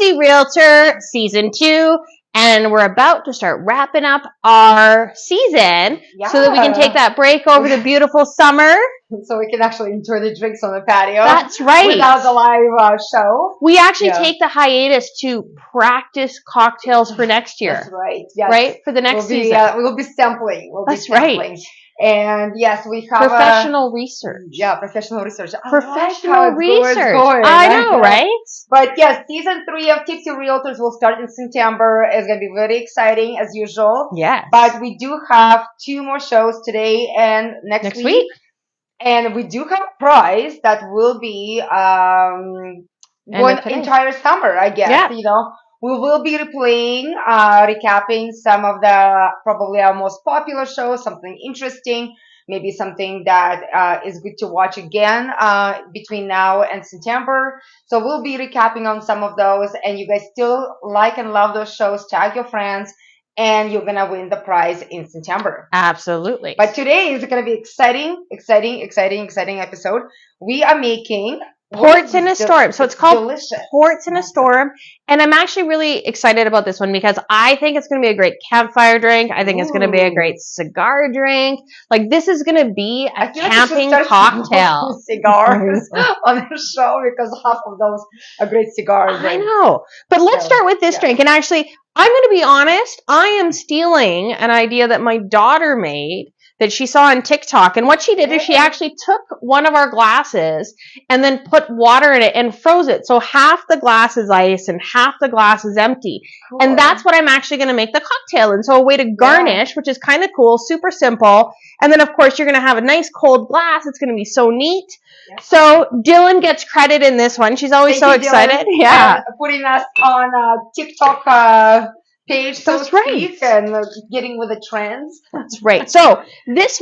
Tipsy Realtor Season 2, and we're about to start wrapping up our season so that we can take that break over the beautiful summer. So we can actually enjoy the drinks on the patio. That's right. Without the live show. We actually take the hiatus to practice cocktails for next year. That's right. Yes. Right? For the next season. We'll be sampling. That's right. And yes, we have professional research. Yeah, professional research. Professional research. Going, I know, right? But yes, season 3 of Tipsy Realtors will start in September. It's going to be very exciting as usual. Yes. But we do have 2 more shows today and next week. And we do have a prize that will be one entire summer, I guess. Yeah. You know, we will be replaying, recapping some of the probably our most popular shows, something interesting, maybe something that is good to watch again between now and September. So we'll be recapping on some of those, and you guys still like and love those shows. Tag your friends. And you're going to win the prize in September. Absolutely. But today is going to be exciting episode. We are making Ports in a Storm. So it's called Ports in a Storm. And I'm actually really excited about this one because I think it's going to be a great campfire drink. I think it's going to be a great cigar drink. Like, this is going to be a camping cocktail. Cigars on the show because half of those are great cigars. I know. But let's start with this drink. And actually, I'm going to be honest, I am stealing an idea that my daughter made that she saw on TikTok. And what she did is she actually took one of our glasses and then put water in it and froze it. So half the glass is ice and half the glass is empty. Cool. And that's what I'm actually going to make the cocktail in. So a way to garnish, which is kind of cool, super simple. And then, of course, you're going to have a nice cold glass. It's going to be so neat. Yeah. So Dylan gets credit in this one. She's always so excited. Dylan, yeah. Putting us on TikTok page, so that's right. And getting with the trends. That's right. So this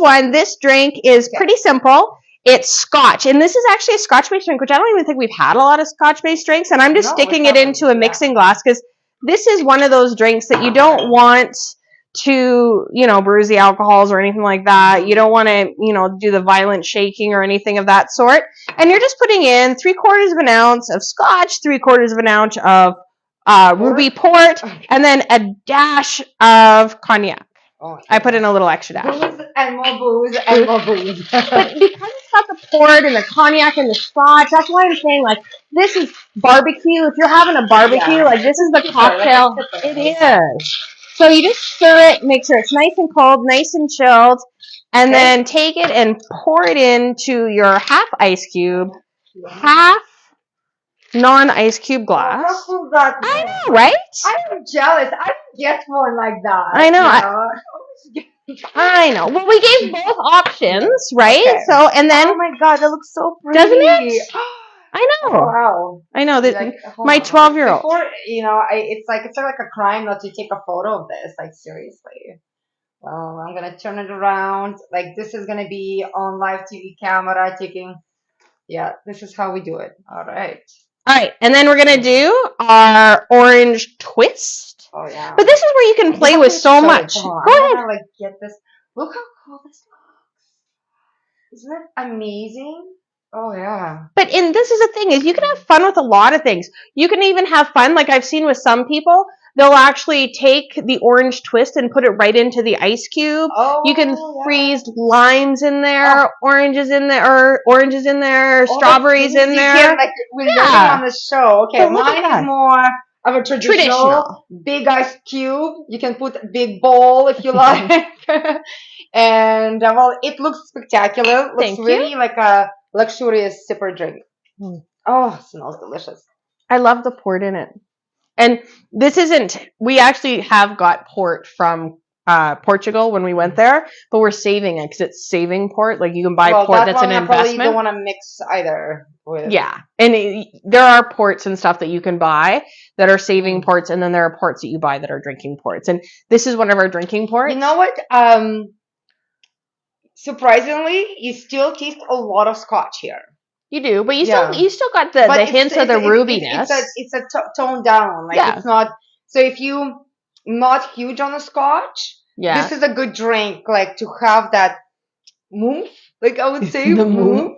drink is pretty simple. It's Scotch. And this is actually a Scotch-based drink, which I don't even think we've had a lot of Scotch-based drinks. And I'm just sticking it into a mixing glass because this is one of those drinks that you don't want to, bruise the alcohols or anything like that. You don't want to, do the violent shaking or anything of that sort. And you're just putting in 3/4 of an ounce of Scotch, 3/4 of an ounce of ruby port, and then a dash of cognac. Oh, I put in a little extra dash. Booze and more booze and more booze. But because it's got the port and the cognac and the Scotch, that's why I'm saying, this is barbecue. If you're having a barbecue, this is the cocktail. It is. So you just stir it, make sure it's nice and cold, nice and chilled, and then take it and pour it into your half ice cube, half non-ice cube glass. How cool that is. I know, right? I'm jealous. I didn't get one like that. I know. I know. Well, we gave both options, right? Okay. So, and then. Oh my God, that looks so pretty. Doesn't it? I know. Wow. I know that my 12-year-old. Before, it's like a crime not to take a photo of this. Like, seriously. Well, I'm gonna turn it around. Like, this is gonna be on live TV camera taking. Yeah, this is how we do it. All right. All right, and then we're going to do our orange twist. Oh, yeah. But this is where you can play with so much. Go ahead. I'm gonna, get this. Look how cool this looks. Isn't it amazing? Oh, yeah. But this is the thing, is you can have fun with a lot of things. You can even have fun, like I've seen with some people, they'll actually take the orange twist and put it right into the ice cube. Oh, you can freeze limes in there, oranges in there, strawberries in there. We're learning on the show. Okay, mine is more of a traditional big ice cube. You can put a big bowl if you like. And, it looks spectacular. It looks really like a luxurious sipper drink. Oh, it smells delicious. I love the port in it. And this isn't, we actually have got port from Portugal when we went there, but we're saving it because it's saving port. Like, you can buy port that's an investment. You don't want to mix either with. Yeah. And there are ports and stuff that you can buy that are saving ports, and then there are ports that you buy that are drinking ports. And this is one of our drinking ports. You know what? Surprisingly, you still taste a lot of Scotch here. You do, but you still got the hints of the rubiness. It's a tone down. Like, it's not. So if you not huge on the Scotch, this is a good drink. Like, to have that moof, like I would say The moof.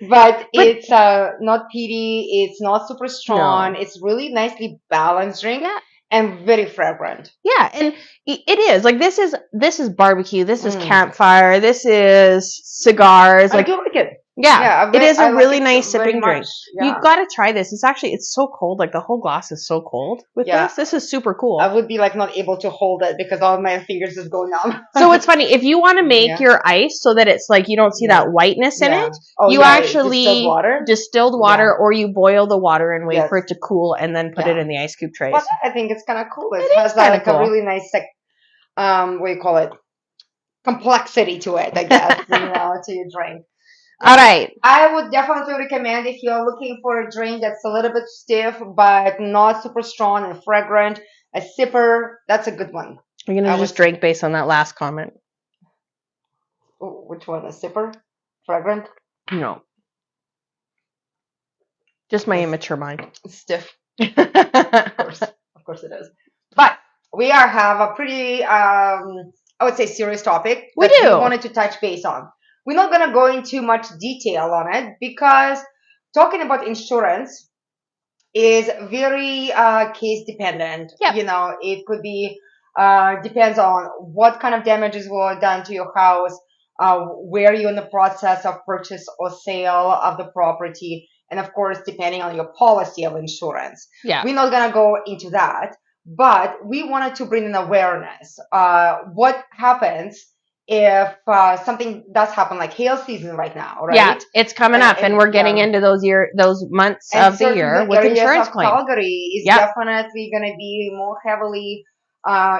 But it's not peaty, it's not super strong, No. it's really nicely balanced drink Yeah. and very fragrant. Yeah, and it is like this is barbecue, this is Mm. campfire, this is cigars. I Like do like it. yeah, it is I a like really it nice very sipping drink. much. You Yeah. got to try this. It's so cold. Like the whole glass is so cold with Yeah. this. This is super I cool. would be like not able to hold it because all my fingers is going numb. So it's funny if you want to make Yeah. your ice so that it's like you don't see Yeah. that whiteness in Yeah. it. Oh, You yeah, actually distilled water. distilled water, Yeah. or you boil the water and wait Yes. for it to cool, and then put it Yeah. in the ice cube trays. But I think it's kind of cool. It It has is kinda like a cool. really nice like what do you call it? Complexity to it, I guess, to your drink. All right. I would definitely recommend if you're looking for a drink that's a little bit stiff but not super strong and fragrant, a sipper, that's a good one. You're gonna just drink based on that last comment. Which one? A sipper? Fragrant? No. Just my immature mind. Stiff. Of course it is. But we have a pretty, I would say, serious topic We that do. we wanted to touch base on. We're not going to go into much detail on it because talking about insurance is very case dependent. Yep. It could be, depends on what kind of damages were done to your house, where you're in the process of purchase or sale of the property, and of course, depending on your policy of insurance. Yeah. We're not going to go into that, but we wanted to bring in awareness. What happens if something does happen, like hail season right now, right? Yeah, it's coming up, and we're getting into those months and of the year with areas insurance of claims. Calgary is definitely going to be more heavily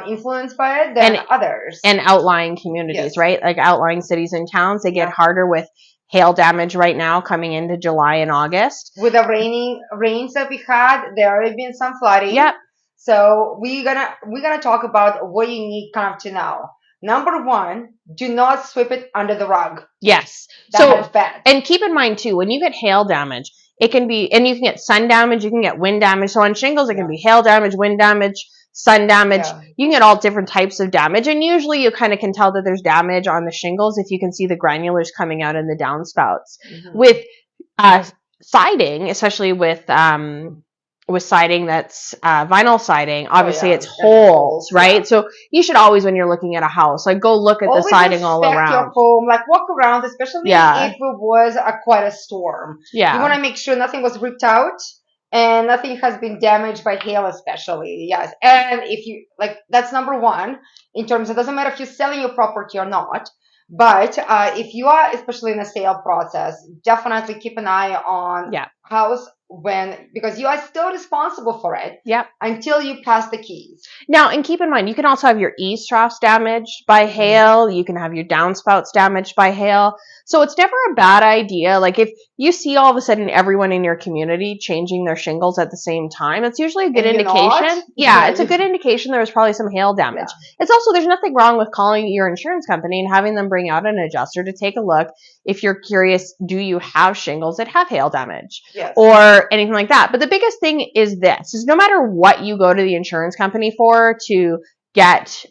influenced by it than others. And outlying communities, right? Like outlying cities and towns, they get harder with hail damage right now coming into July and August. With the rains that we had, there have been some flooding. Yep. So we're gonna talk about what you need kind of to know. Number one, do not sweep it under the rug. Yes. That's bad. And keep in mind too, when you get hail damage, it can be, and you can get sun damage, you can get wind damage. So on shingles, it can be hail damage, wind damage, sun damage. Yeah. You can get all different types of damage. And usually you kind of can tell that there's damage on the shingles if you can see the granulars coming out in the downspouts. Mm-hmm. With siding, especially with siding that's vinyl siding, obviously it's holes, right? Yeah. So you should always, when you're looking at a house, like go look at the siding all around. Your home, like walk around, especially if it was quite a storm. Yeah. You want to make sure nothing was ripped out and nothing has been damaged by hail, especially. Yes. And if you, like, that's number one in terms of, it doesn't matter if you're selling your property or not. But if you are, especially in a sale process, definitely keep an eye on house because you are still responsible for it until you pass the keys. Now, and keep in mind, you can also have your eaves troughs damaged by hail. You can have your downspouts damaged by hail. So it's never a bad idea. Like if you see all of a sudden everyone in your community changing their shingles at the same time, it's usually a good indication. Yeah, it's a good indication there was probably some hail damage. Yeah. It's also, there's nothing wrong with calling your insurance company and having them bring out an adjuster to take a look. If you're curious, do you have shingles that have hail damage? Yes. Or anything like that. But the biggest thing is this, is no matter what you go to the insurance company for to get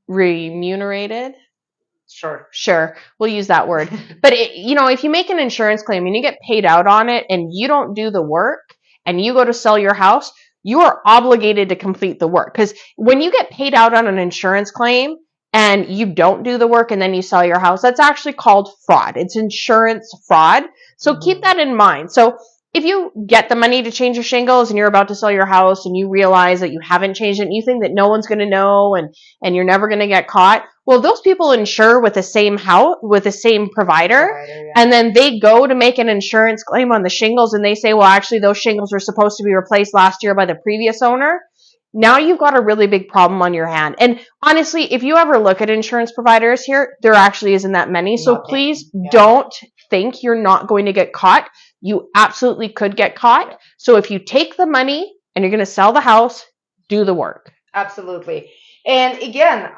remunerated. Sure. We'll use that word. But if you make an insurance claim and you get paid out on it and you don't do the work and you go to sell your house, you are obligated to complete the work. Because when you get paid out on an insurance claim and you don't do the work and then you sell your house, that's actually called fraud. It's insurance fraud. So keep that in mind. So if you get the money to change your shingles and you're about to sell your house and you realize that you haven't changed it and you think that no one's going to know and you're never going to get caught, well, those people insure with the same house, with the same provider, and then they go to make an insurance claim on the shingles and they say, well, actually those shingles were supposed to be replaced last year by the previous owner. Now you've got a really big problem on your hand. And honestly, if you ever look at insurance providers here, there actually isn't that many. So please don't think you're not going to get caught. You absolutely could get caught. So if you take the money and you're going to sell the house, do the work. Absolutely. And again,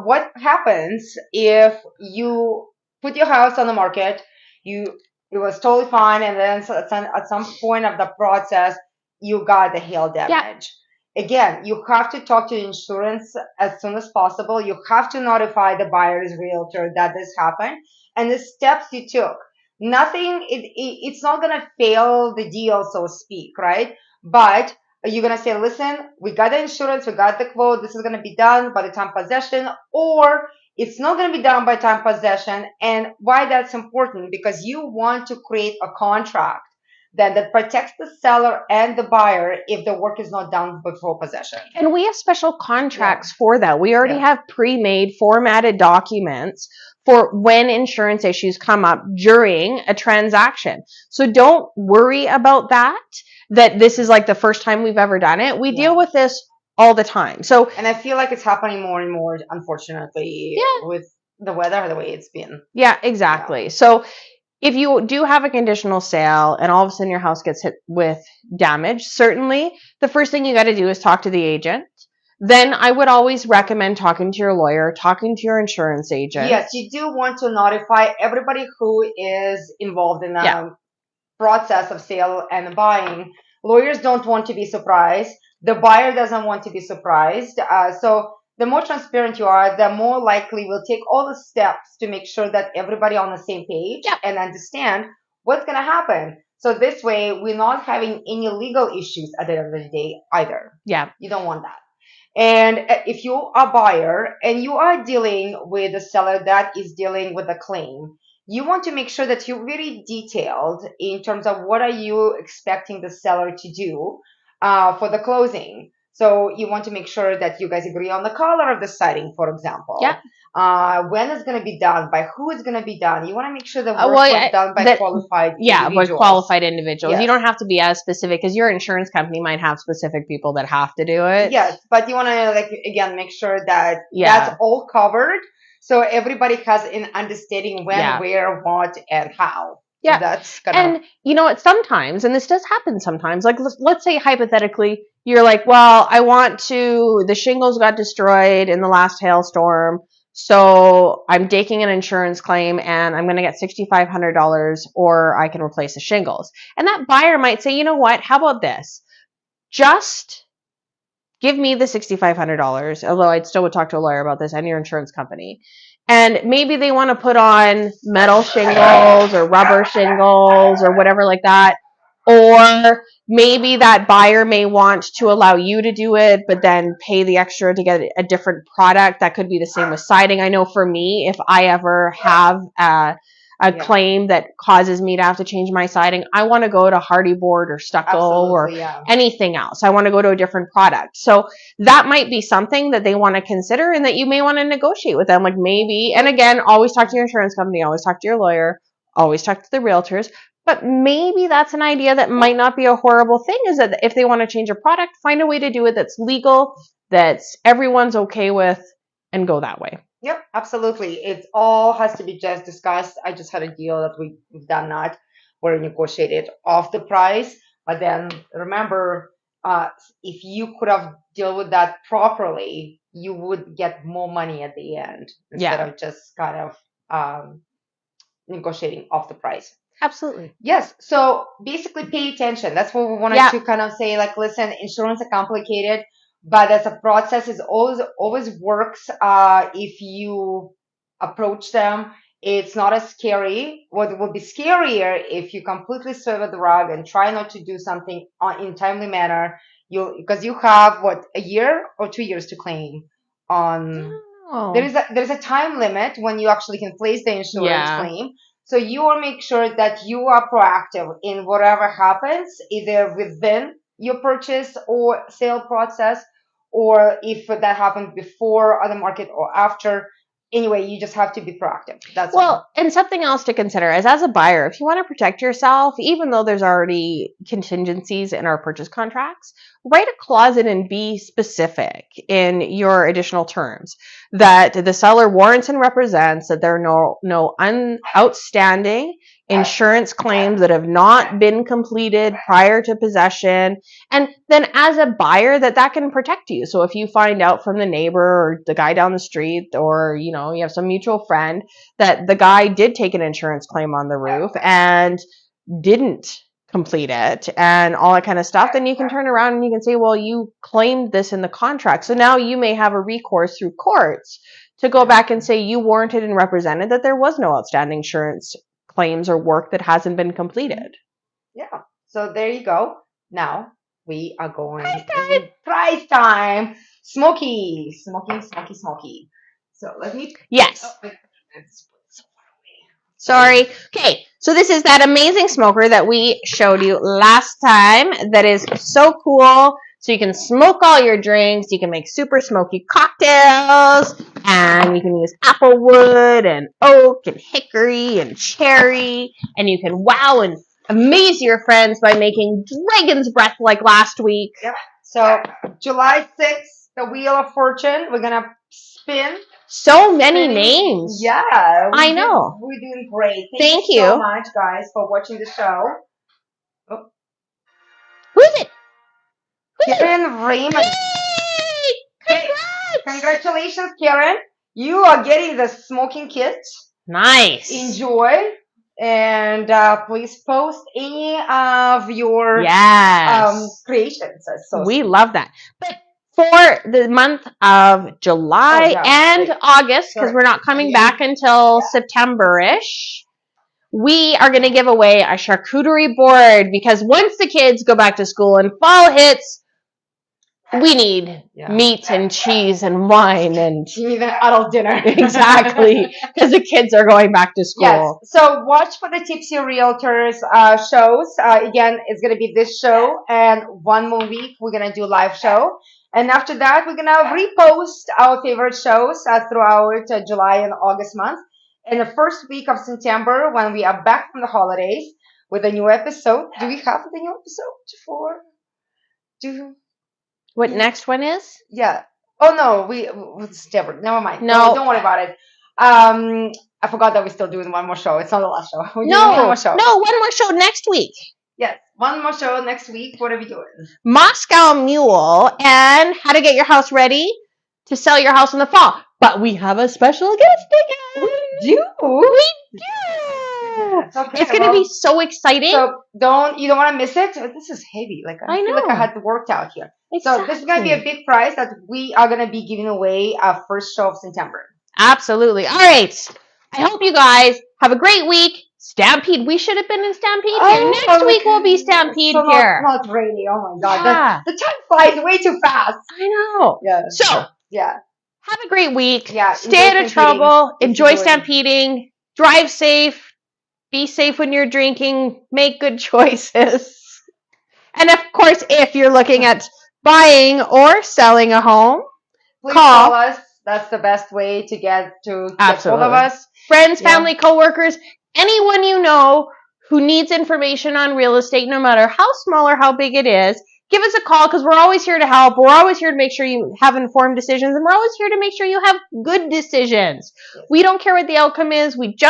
what happens if you put your house on the market, it was totally fine, and then at some point of the process, you got the hail damage. again, you have to talk to insurance as soon as possible. You have to notify the buyer's realtor that this happened and the steps you took. Nothing, it's not going to fail the deal, so to speak, right? But you're going to say, listen, we got the insurance, we got the quote, this is going to be done by the time possession, or it's not going to be done by time possession. And why that's important? Because you want to create a contract that protects the seller and the buyer if the work is not done before possession. And we have special contracts for that. We already have pre-made formatted documents for when insurance issues come up during a transaction. So don't worry about that this is like the first time we've ever done it. We deal with this all the time. So, and I feel like it's happening more and more, unfortunately, with the weather the way it's been. Yeah, exactly. So if you do have a conditional sale and all of a sudden your house gets hit with damage, certainly the first thing you got to do is talk to the agent. Then I would always recommend talking to your lawyer, talking to your insurance agent. Yes, you do want to notify everybody who is involved in the process of sale and buying. Lawyers don't want to be surprised. The buyer doesn't want to be surprised. So the more transparent you are, the more likely we'll take all the steps to make sure that everybody on the same page and understand what's going to happen. So this way, we're not having any legal issues at the end of the day either. Yeah. You don't want that. And if you are a buyer and you are dealing with a seller that is dealing with a claim, you want to make sure that you're very detailed in terms of what are you expecting the seller to do for the closing. So you want to make sure that you guys agree on the color of the siding, for example. Yeah. When it's going to be done, by who it's going to be done. You want to make sure the work was done by qualified individuals. By qualified individuals. Yes. You don't have to be as specific because your insurance company might have specific people that have to do it. Yes, but you want to, again, make sure that that's all covered so everybody has an understanding when, where, what, and how. Yeah. So that's and you know what, sometimes, and this does happen sometimes, like let's say hypothetically, you're like, well, the shingles got destroyed in the last hailstorm, so I'm taking an insurance claim and I'm going to get $6,500 or I can replace the shingles. And that buyer might say, you know what, how about this? Just give me the $6,500, although I still would talk to a lawyer about this and your insurance company. And maybe they want to put on metal shingles or rubber shingles or whatever like that. Or maybe that buyer may want to allow you to do it, but then pay the extra to get a different product. That could be the same with siding. I know for me, if I ever have a claim that causes me to have to change my siding, I want to go to hardy board or stucco or anything else. I want to go to a different product. So that might be something that they want to consider and that you may want to negotiate with them. Like maybe, and again, always talk to your insurance company, always talk to your lawyer, always talk to the realtors. But maybe that's an idea that might not be a horrible thing, is that if they want to change a product, find a way to do it that's legal, that's everyone's okay with, and go that way. Yep, absolutely. It all has to be just discussed. I just had a deal that we've done that, where we negotiated off the price. But then remember, if you could have dealt with that properly, you would get more money at the end instead of just kind of negotiating off the price. Absolutely. Yes. So basically pay attention. That's what we wanted to kind of say, like, listen, insurance is complicated, but as a process, it always works if you approach them. It's not as scary. What would be scarier if you completely serve the rug and try not to do something in a timely manner. Because you have a year or 2 years to claim on. Oh. There's a time limit when you actually can place the insurance claim. So you will make sure that you are proactive in whatever happens, either within your purchase or sale process, or if that happened before on the market or after. Anyway, you just have to be proactive. That's all. And something else to consider is, as a buyer, if you want to protect yourself, even though there's already contingencies in our purchase contracts, write a clause in and be specific in your additional terms that the seller warrants and represents that there are no outstanding insurance claims that have not been completed prior to possession. And then as a buyer, that can protect you. So if you find out from the neighbor or the guy down the street, or you have some mutual friend, that the guy did take an insurance claim on the roof and didn't complete it and all that kind of stuff, then you can turn around and you can say, well, you claimed this in the contract. So now you may have a recourse through courts to go back and say you warranted and represented that there was no outstanding insurance claims or work that hasn't been completed. Yeah. So there you go. Now we are going. Price time. Smoky. So let me. Yes. Oh, Sorry. Okay, so this is that amazing smoker that we showed you last time that is so cool. So you can smoke all your drinks, you can make super smoky cocktails, and you can use apple wood and oak and hickory and cherry, and you can wow and amaze your friends by making dragon's breath like last week. Yep. So July 6th, the Wheel of Fortune. We're going to spin. So many names. Yeah. I know. We're doing great. Thank you so much, guys, for watching the show. Oh. Who's it? Karen Raymond. Yay! Congratulations, Karen. You are getting the smoking kit. Nice. Enjoy. And please post any of your creations. We love that. But for the month of July and August, because we're not coming back until September-ish, we are going to give away a charcuterie board because once the kids go back to school and fall hits, we need meat and cheese and wine and even adult dinner. Exactly, because the kids are going back to school. Yes. So watch for the Tipsy Realtors shows. Again, it's going to be this show and one more week we're going to do live show. And after that, we're going to repost our favorite shows throughout July and August month. In the first week of September, when we are back from the holidays with a new episode. Do we have the new episode What next one is? Yeah. Oh, no. It's different. Never mind. No. Don't worry about it. I forgot that we're still doing one more show. It's not the last show. We're doing one more show. No, one more show next week. Yes. One more show next week. What are we doing? Moscow Mule and how to get your house ready to sell your house in the fall. But we have a special guest again. We do. Okay, it's going to be so exciting. So you don't want to miss it. This is heavy. I feel like I had worked out here. Exactly. So this is going to be a big prize that we are going to be giving away our first show of September. Absolutely. All right. I hope you guys have a great week. Stampede. We should have been in Stampede here. Next week we'll be Stampede here. Not really. Oh my God. Yeah. The time flies way too fast. I know. Yeah. So, yeah. Have a great week. Yeah. Stay out of trouble. Enjoy stampeding. Drive safe. Be safe when you're drinking. Make good choices. And of course, if you're looking at buying or selling a home, please call us. That's the best way to get hold of us. Friends, family, coworkers, anyone you know who needs information on real estate, no matter how small or how big it is, give us a call because we're always here to help. We're always here to make sure you have informed decisions, and we're always here to make sure you have good decisions. We don't care what the outcome is. We just